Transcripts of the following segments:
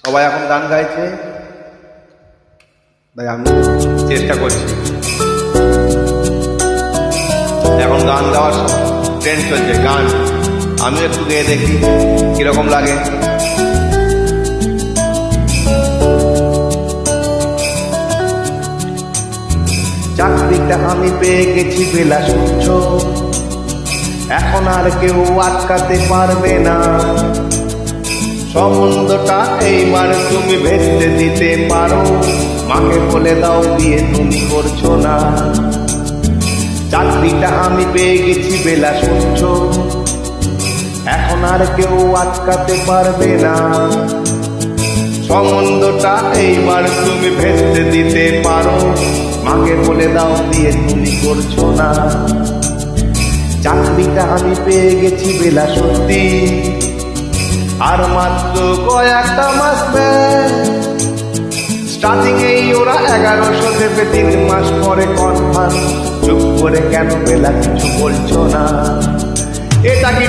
সবাই এখন গান গাইছে, তাই আমি চেষ্টা করছি। এখন গান গাওয়ার ট্রেন্ড চলছে, গান আমি একটু গেয়ে দেখি কিরকম লাগে। চাকরিটা আমি পেয়ে গেছি বেলা সূর্য, এখন আর কেউ আটকাতে পারবে না। সম্বন্ধটা এইবার তুমি ভেস্তে দিতে পারো, মাকে বলে দাও বিয়ে তুমি করছো না। চাকরিটা আমি পেয়ে গেছি বেলা সূর্য, এখন আর কেউ আটকাতে পারবে না। সম্বন্ধটা এইবার তুমি ভেস্তে দিতে পারো, মাকে বলে দাও বিয়ে তুমি করছো না। চাকরিটা আমি পেয়ে গেছি বেলা সত্যি, আর মাত্র কয়েকটা মাস স্টার্টিং এই ওরা 1100 দেবে, 3 মাস পরে কনফার্ম। চুপ করে কেন বেলা কিছু বলছো না? এটা কি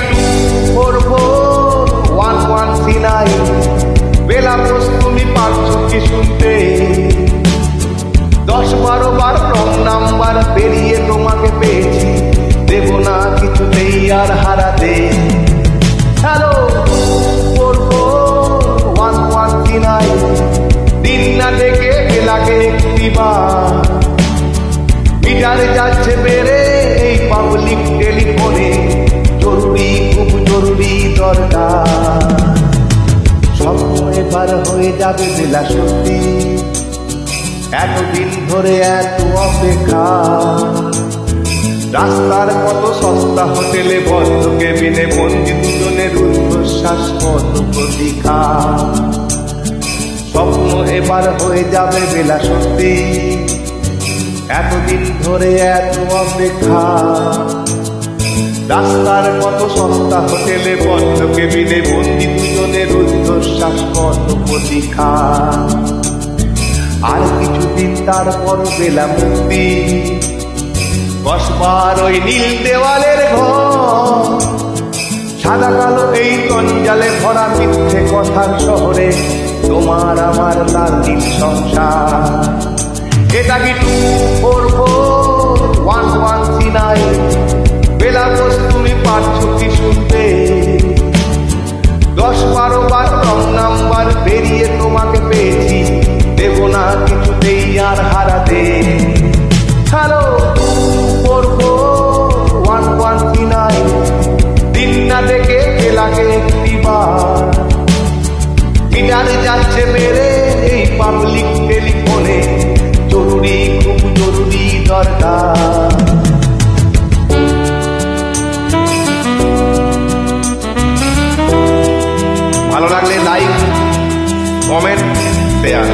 2441139 বেলা বোস, তুমি পারছো কি শুনতে? 10-12 বার রং নাম্বার পেরিয়ে তোমাকে পেয়েছি, দেব না কিছুতেই আর হারাতে। হ্যালো 2441139, দিন না দেখে বেলাকে একটিবার। মিটারে যাচ্ছে বেড়ে এই পাবলিক টেলিফোনে, জরুরি খুব জরুরি দরকার। স্বপ্ন এবার হয়ে যাবে বেলা সত্যি, এতদিন ধরে এত অপেক্ষা। রাস্তার কত সস্তা হোটেলে বদ্ধ কেবিনে বন্দি দুজনের উচ্ছ্বাস কত প্রতীক্ষা। স্বপ্ন এবার হয়ে যাবে বেলা সত্যি, এতদিন ধরে এত অপেক্ষা। রাস্তার কত সস্তা হোটেলে বদ্ধ কেবিনে বন্দি দুজনের উচ্ছ্বাস কত প্রতীক্ষা। আর কিছুদিন তারপর বেলা মুক্তি, বসবার ওই নীল দেওয়ালের ঘর। সাদা কালো এই জঞ্জালে ভরা মিথ্যে কথার শহরে তোমার আমার লাল নীল সংসার। এটা কি 2441139 বেলা বোস, তুমি পারছো কি শুনতে? 10-12 বার রং নাম্বার পেরিয়ে তোমাকে পেয়েছি, দেব না কিছুতেই আর হারাতে। হ্যালো 2441139, দিন না দেখে বেলাকে একটিবার। মিটারে যাচ্ছে বেড়ে এই পাবলিক টেলিফোনে, জরুরি খুব জরুরি দরকার। ভালো লাগলে লাইক কমেন্ট শেয়ার।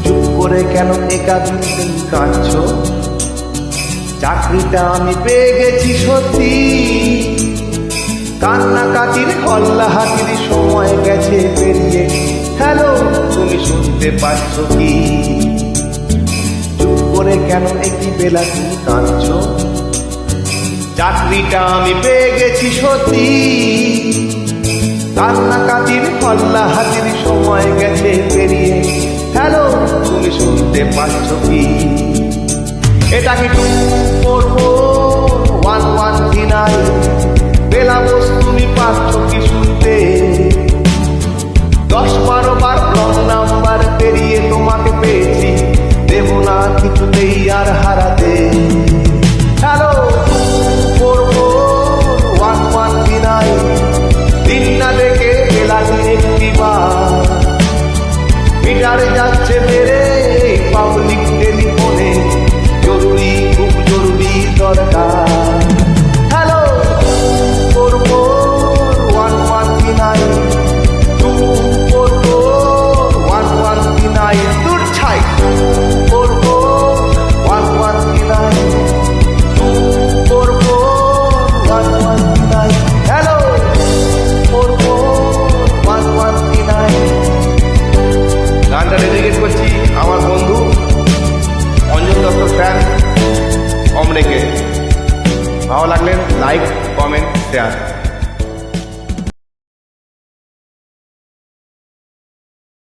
চুপ করে কেন একা দিন কাঁদছো? চাকরিটা আমি পেয়ে গেছি সত্যি, কান্নাকাটির হল্লা হাতির সময় গেছে পেরিয়ে। হ্যালো তুমি শুনতে পাচ্ছ কি? চুপ করে কেন একই বেলা তুমি কাঁদছো? চাকরিটা আমি পেয়ে গেছি সত্যি, কান্নাকাটির হল্লা হাতির সময় গেছে পেরিয়ে। হ্যালো তুমি শুনতে পাচ্ছ কি? এটা কি 2441139 বেলা বোস, তুমি পাচ্ছ কি শুনতে? 10-12 বার রং নাম্বার পেরিয়ে তোমাকে পেয়েছি, দেব না কিছুতেই আর হারাতে। হ্যালো 2441139, দিন না দেখে বেলাকে একটিবার। মিটারে যাচ্ছে বেড়ে পাবলিক টেলিফোনে, জরুরি খুব জরুরি দরকার। ভালো লাগলে লাইক কমেন্ট শেয়ার।